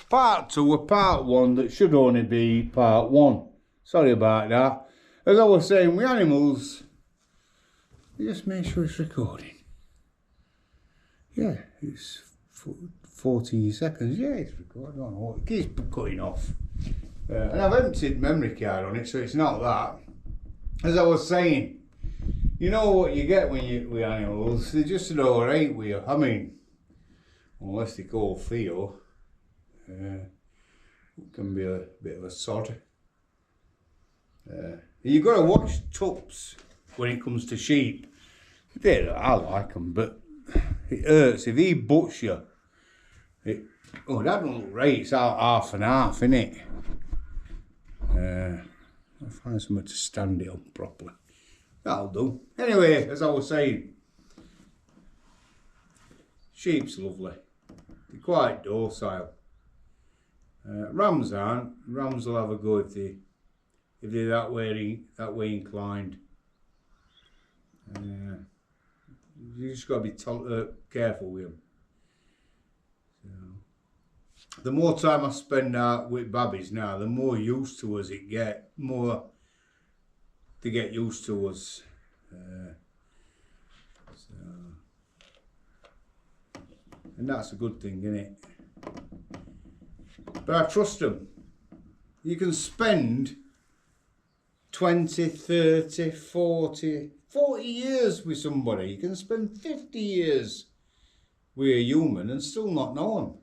part 2 or part 1 that should only be part 1. Sorry about that. As I was saying, with animals, you just make sure it's recording. Yeah, it's 14 seconds. Yeah, it's recording. I don't know what, it keeps cutting off. And I've emptied memory card on it, so it's not that. As I was saying, you know what you get when you with animals, they're just an alright with you. I mean, unless they call Theo, it can be a bit of a sod. You've got to watch tups when it comes to sheep. I like them, but it hurts. If he butts you, that don't look right. It's half and half, innit? I'll find something to stand it up properly. That'll do. Anyway, as I was saying, sheep's lovely. They're quite docile. Rams aren't. Rams will have a go if they're that way inclined. You just got to be careful with them. So, the more time I spend with babbies now, the more used to us it get. More they get used to us. And that's a good thing, isn't it? But I trust them. You can spend 20, 30, 40 years with somebody. You can spend 50 years with a human and still not know them.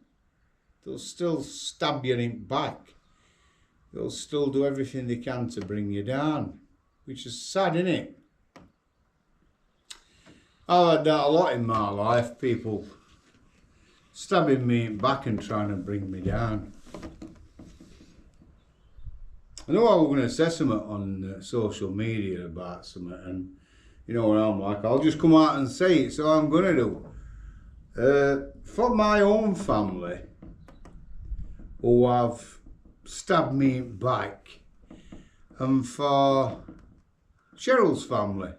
They'll still stab you in the back. They'll still do everything they can to bring you down, which is sad, isn't it? I've had that a lot in my life, people stabbing me in the back and trying to bring me down. I know I was going to say something on social media about something, and you know what I'm like, I'll just come out and say it, so I'm going to do. For my own family, who have stabbed me in the back, and for Cheryl's family,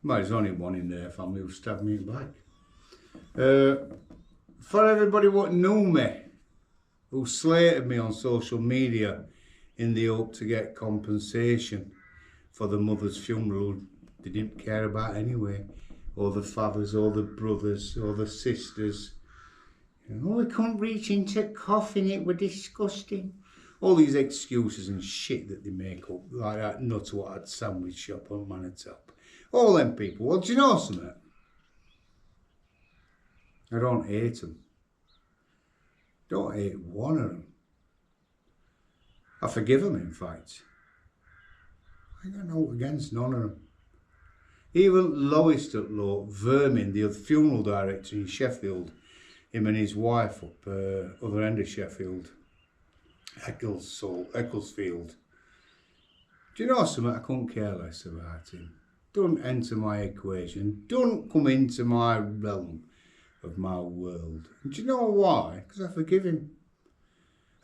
well, there's only one in their family who stabbed me in the back. For everybody what knew me, who slated me on social media in the hope to get compensation for the mother's funeral they didn't care about anyway, or the fathers, or the brothers, or the sisters. We couldn't reach into coffin, it were disgusting. All these excuses and shit that they make up, like that nut what had sandwich shop on Manatop. All them people. Well, do you know something? I don't hate them. Don't hate one of them. I forgive them, in fact. I got no against none of them. Even lowest at low, Vermin, the funeral director in Sheffield, him and his wife up other end of Sheffield, Ecclesfield. Do you know something? I couldn't care less about him. Don't enter my equation. Don't come into my realm of my world. And do you know why? Because I forgive him.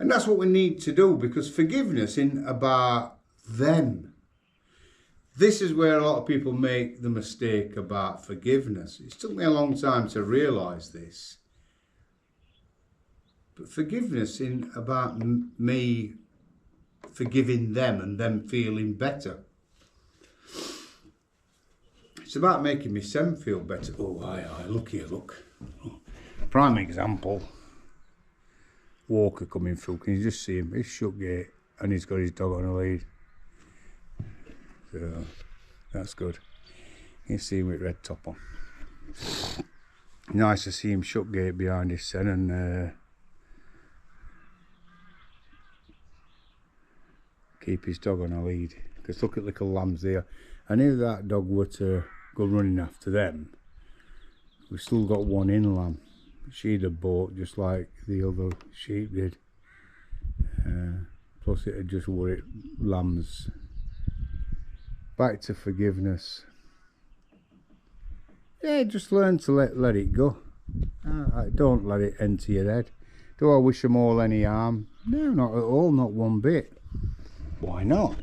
And that's what we need to do, because forgiveness isn't about them. This is where a lot of people make the mistake about forgiveness. It took me a long time to realise this. But forgiveness isn't about me forgiving them and them feeling better. It's about making myself feel better. Oh, aye, look here, look. Prime example. Walker coming through, can you just see him? He's shut gate and he's got his dog on a lead. So, that's good. You can see him with red top on. Nice to see him shut gate behind his son and keep his dog on a lead. Because look at little lambs there. And if that dog were to go running after them, we've still got one in lamb. She'd have bought just like the other sheep did. Plus it had just worried lambs. Back to forgiveness. Yeah, just learn to let it go. Don't let it enter your head. Do I wish them all any harm? No, not at all, not one bit. Why not?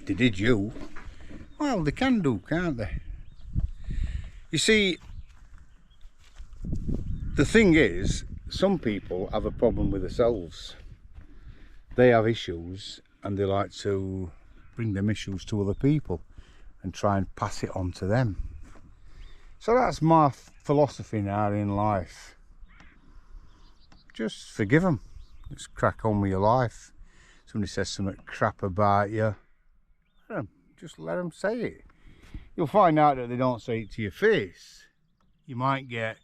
They did you. Well, they can do, can't they? You see, the thing is, some people have a problem with themselves. They have issues and they like to bring them issues to other people and try and pass it on to them. So that's my philosophy now in life. Just forgive them. Just crack on with your life. Somebody says something crap about you, just let them say it. You'll find out that they don't say it to your face. You might get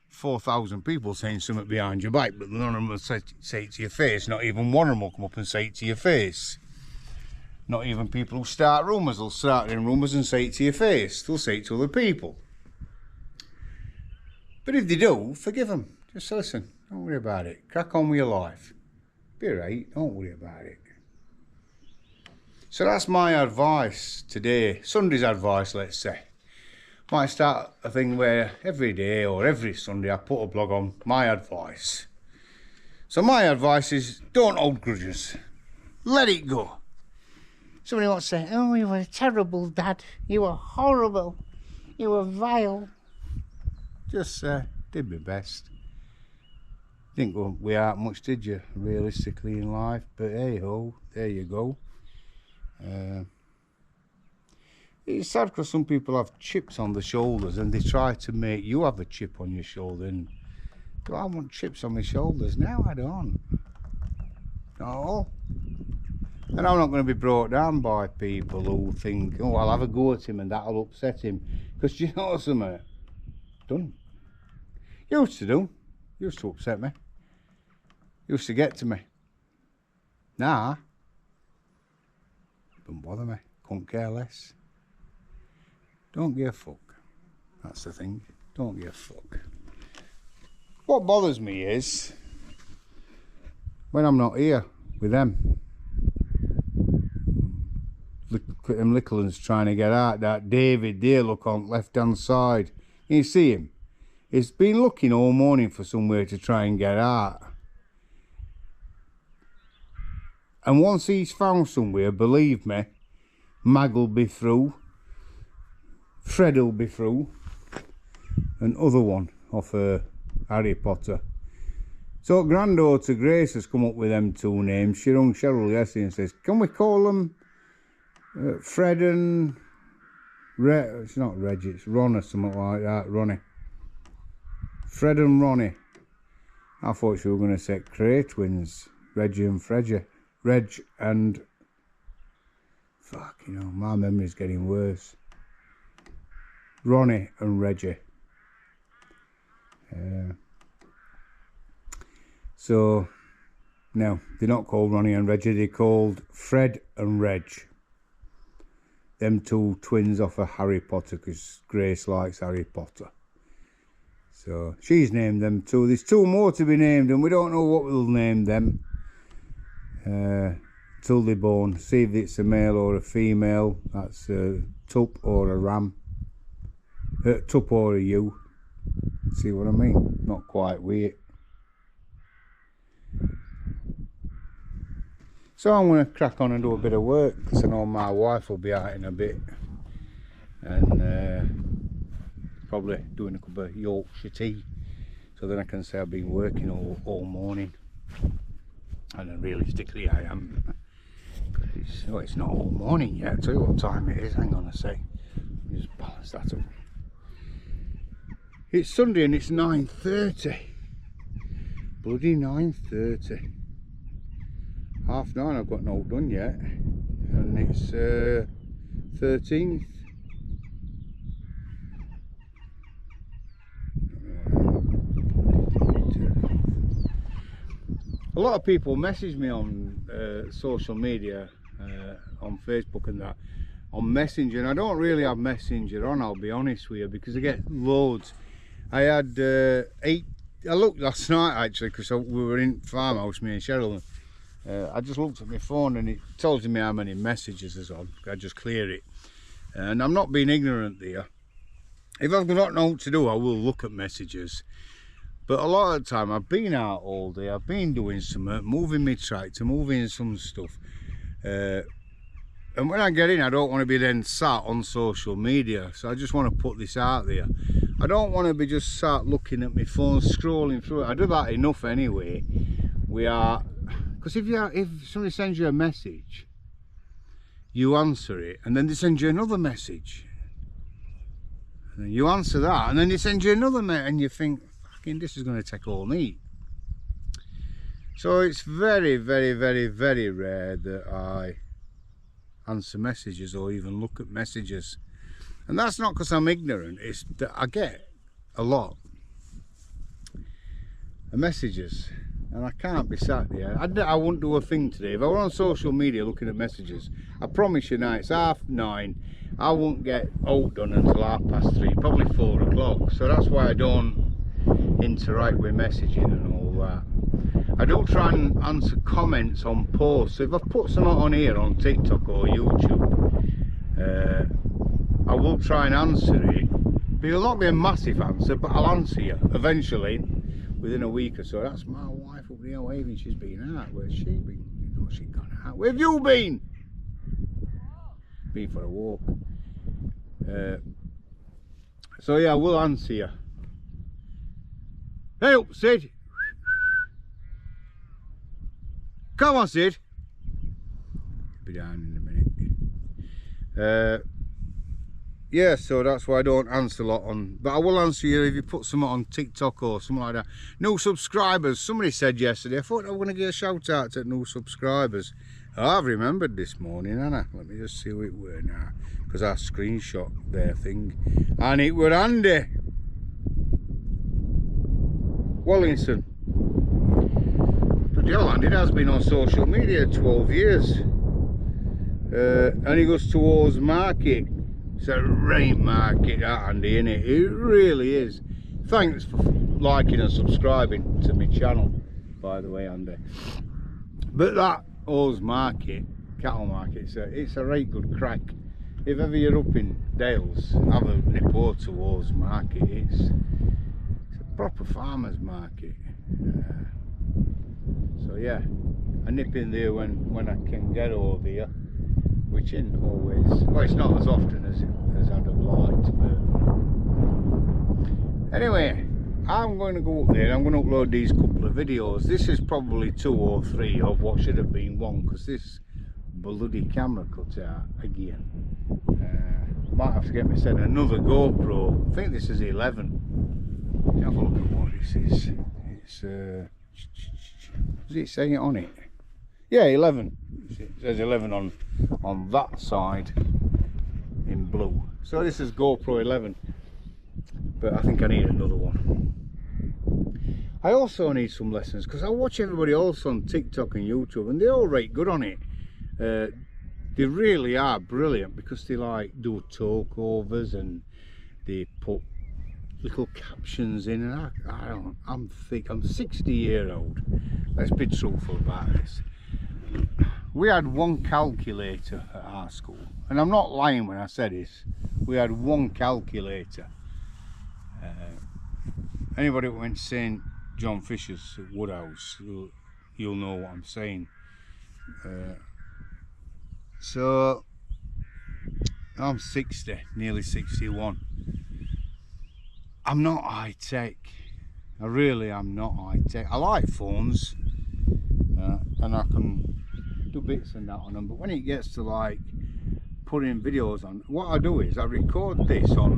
4,000 people saying something behind your back, but none of them will say it to your face. Not even one of them will come up and say it to your face. Not even people who start rumours will start in rumours and say it to your face. They'll say it to other people. But if they do, forgive them. Just listen, don't worry about it. Crack on with your life. Be alright, don't worry about it. So that's my advice today. Sunday's advice, let's say. Might start a thing where every day or every Sunday I put a blog on my advice. So my advice is, don't hold grudges. Let it go. Somebody wants to say, oh, you were a terrible dad. You were horrible. You were vile. Just did my best. Didn't go way out much, did you, realistically in life? But hey ho, there you go. It's sad because some people have chips on the shoulders and they try to make you have a chip on your shoulder. And do I want chips on my shoulders? No, I don't. No. And I'm not going to be brought down by people who think, oh, I'll have a go at him and that'll upset him. Because you know something? Done. Used to do. Used to upset me. Used to get to me. Nah. Don't bother me. Couldn't care less. Don't give a fuck. That's the thing. Don't give a fuck. What bothers me is when I'm not here with them. Look at them little ones trying to get out. That David there, look on left hand side. Can you see him? He's been looking all morning for somewhere to try and get out. And once he's found somewhere, believe me, Mag will be through, Fred will be through, and other one off Harry Potter. So granddaughter Grace has come up with them two names. She rung Cheryl yesterday and says, can we call them Fred and it's not Reggie, it's Ron or something like that, Ronnie. Fred and Ronnie. I thought she were going to say Cray twins, Reggie and Fredgie. Reg and... Fuck, you know, my memory's getting worse. Ronnie and Reggie. So, no, they're not called Ronnie and Reggie, they're called Fred and Reg. Them two twins off of Harry Potter, because Grace likes Harry Potter. So, she's named them two. There's two more to be named, and we don't know what we'll name them. Till they're born. See if it's a male or a female. That's a tup or a ram. Tup or a ewe. See what I mean? Not quite weird. So I'm going to crack on and do a bit of work, because I know my wife will be out in a bit. And probably doing a cup of Yorkshire tea. So then I can say I've been working all morning. And then realistically I am. It's not all morning yet. I'll tell you what time it is. Hang on a sec. Let me just balance that up. It's Sunday and it's 9:30. Bloody 9:30. 9:30. I've got no done yet. And it's 13th. A lot of people message me on social media, on Facebook and that, on Messenger, and I don't really have Messenger on, I'll be honest with you, because I get loads. I had 8, I looked last night actually, because we were in farmhouse, me and Cheryl, and I just looked at my phone and it tells me how many messages is on. I just clear it, and I'm not being ignorant there. If I've got nothing to do, I will look at messages. But a lot of the time I've been out all day, I've been doing something, moving my tractor, moving some stuff. And when I get in, I don't want to be then sat on social media. So I just want to put this out there. I don't want to be just sat looking at my phone, scrolling through it. I do that enough anyway. Because if somebody sends you a message, you answer it, and then they send you another message. And then you answer that, and then they send you another message, and you think, fucking, this is going to take all night. So it's very, very, very, very rare that I answer messages or even look at messages. And that's not because I'm ignorant, it's that I get a lot of messages and I can't be sat there. I wouldn't do a thing today. If I were on social media looking at messages, I promise you now, it's 9:30, I won't get out done until 3:30, probably 4 o'clock. So that's why I don't interact with messaging and all that. I do try and answer comments on posts. So if I've put something on here on TikTok or YouTube, I will try and answer it. It'll not be a massive answer, but I'll answer you eventually within a week or so. That's my wife up there waving. She's been out. Where's she been? Oh, she's gone out. Where have you been? Been for a walk. So yeah, I will answer you. Hey up, Sid. Come on, Sid. Be down in a minute. Yeah, so that's why I don't answer a lot on, but I will answer you if you put something on TikTok or something like that. New subscribers, somebody said yesterday, I thought I was going to give a shout out to new subscribers. I've remembered this morning, haven't I? Let me just see who it were now, because I screenshot their thing, and it were Andy Wallinson. Bloody hell, Andy has been on social media 12 years, and he goes towards market. It's a great market, that, Andy, isn't it? It really is. Thanks for liking and subscribing to my channel, by the way, Andy. But that Oz market, cattle market, it's a right good crack. If ever you're up in Dales, have a nip over to Oz market. It's a proper farmer's market. So yeah, I nip in there when I can get over here, which isn't always, well, it's not as often as I'd have liked, but anyway, I'm going to go up there and I'm going to upload these couple of videos. This is probably 2 or 3 of what should have been 1, because this bloody camera cut out again. Might have to get me sent another GoPro. I think this is 11. Have a look at what this is. It's does it say it on it? Yeah, 11. It says 11 on that side in blue. So this is GoPro 11, but I think I need another one. I also need some lessons, because I watch everybody else on TikTok and YouTube, and they're all right good on it. They really are brilliant, because they like do talkovers and they put little captions in, and I'm 60-year-old. Let's be truthful about this. We had one calculator at our school, and I'm not lying when I say this. We had one calculator. Anybody who went to St. John Fisher's at Woodhouse, you'll know what I'm saying. So I'm 60, nearly 61. I'm not high tech. I really am not high tech. I like phones, and I can do bits and that on them, but when it gets to like putting videos on, what I do is I record this on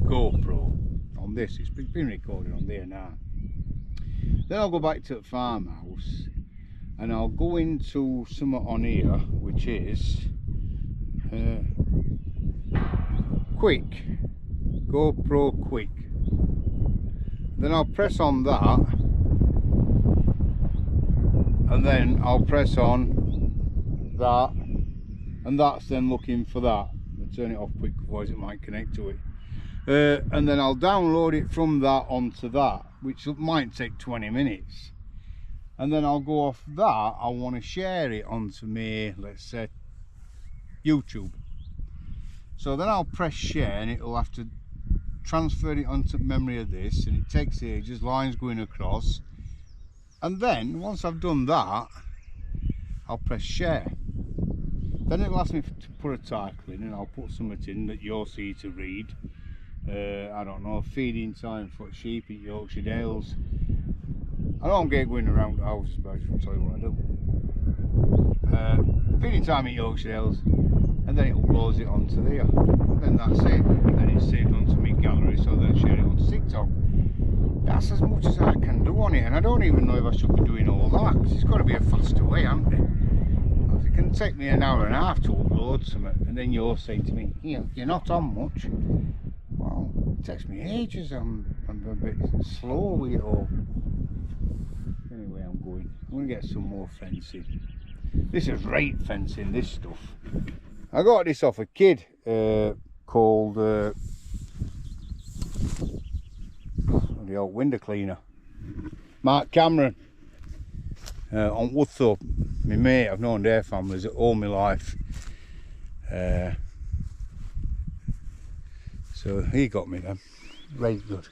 GoPro, on this, it's been recorded on there now. Then I'll go back to the farmhouse and I'll go into something on here, which is quick, GoPro quick. Then I'll press on that, and then I'll press on that, and that's then looking for that. I'll turn it off quick, otherwise it might connect to it. And then I'll download it from that onto that, which might take 20 minutes. And then I'll go off that, I want to share it onto me, let's say, YouTube. So then I'll press share, and it'll have to transfer it onto memory of this, and it takes ages, lines going across. And then once I've done that, I'll press share. Then it'll ask me to put a title in, and I'll put something in that you'll see to read. I don't know, feeding time for sheep at Yorkshire Dales. I know I'm going around the houses, but I just want to tell you what I do. Feeding time at Yorkshire Dales, and then it uploads it onto there. And then that's it. And then it's saved onto my gallery, so then I share it onto TikTok. That's as much as I can do on it, and I don't even know if I should be doing all that, because it's got to be a faster way, hasn't it? It can take me an hour and a half to upload something, and then you're saying to me, you're not on much. Well, it takes me ages. I'm a bit slow with it all. Anyway, I'm going to get some more fencing. This is right fencing, this stuff. I got this off a kid called the old window cleaner, Mark Cameron, on Woodthorpe. My mate, I've known their families all my life. So he got me them. Right good.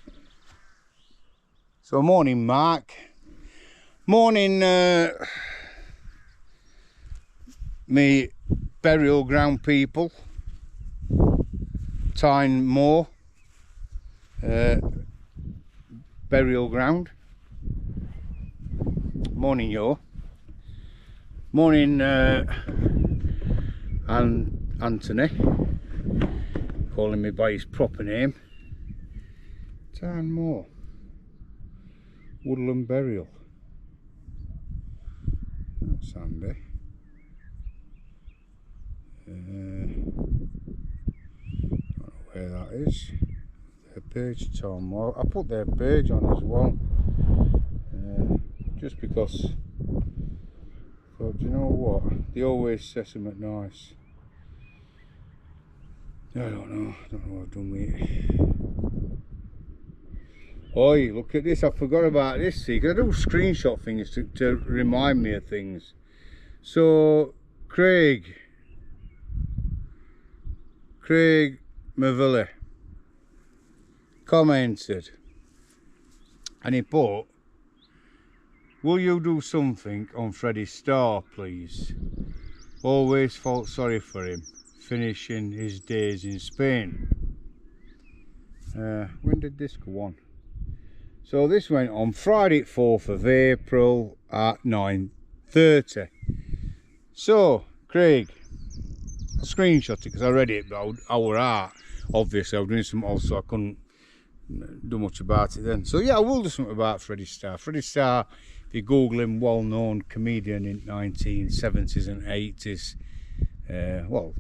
So morning Mark. Morning me burial ground people. Tyne Moor burial ground. Morning yo. Morning Anthony, calling me by his proper name. Tyne Moor Woodland Burial. That's handy. I don't know where that is. Their page, Tyne Moor. I put their page on as well, just because. But do you know what? They always say something nice. I don't know what I've done with it. Oi, look at this, I forgot about this, see, because I do screenshot things to remind me of things. So, Craig Mavilla commented, and he put, will you do something on Freddie Starr, please? Always felt sorry for him, finishing his days in Spain. When did this go on? So this went on Friday 4th of April at 9:30. So, Craig, I'll screenshot it because I read it, but our art, obviously I was doing something else, so I couldn't do much about it then. So yeah, I will do something about Freddie Starr. Freddie Starr, if you Google him, well-known comedian in 1970s and 80s. Well,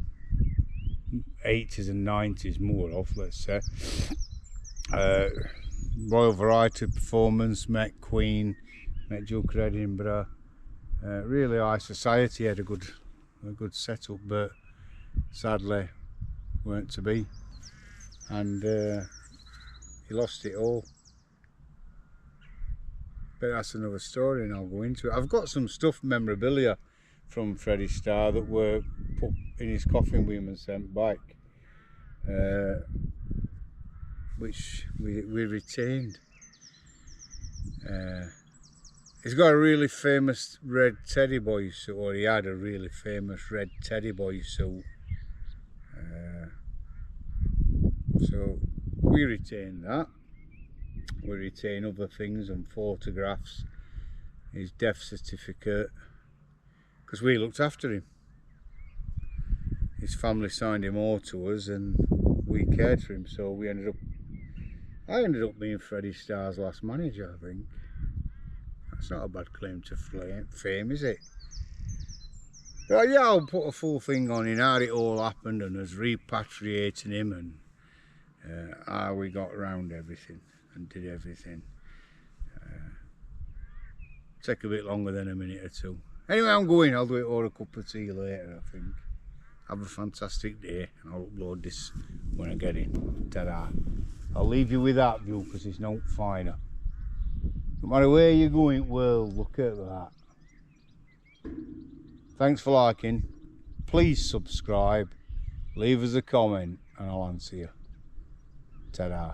80s and 90s more of, let's say. Royal Variety performance, met Queen, met Duke of Edinburgh. Really high society, had a good setup, but sadly weren't to be, and he lost it all. But that's another story, and I'll go into it. I've got some stuff, memorabilia from Freddie Starr that were put in his coffin with him and sent back, which we retained. He's got a really famous red teddy boy suit, or he had a really famous red teddy boy suit. So we retain that. We retain other things and photographs, his death certificate, because we looked after him. His family signed him all to us and we cared for him, so I ended up being Freddie Starr's last manager, I think. That's not a bad claim to fame, is it? But yeah, I'll put a full thing on in how it all happened and us repatriating him and how we got around everything and did everything. Take a bit longer than a minute or two. Anyway, I'm going. I'll do it over a cup of tea later, I think. Have a fantastic day, and I'll upload this when I get in. Ta-da. I'll leave you with that view because it's no finer. No matter where you're going, world, look at that. Thanks for liking. Please subscribe, leave us a comment, and I'll answer you. Ta-da.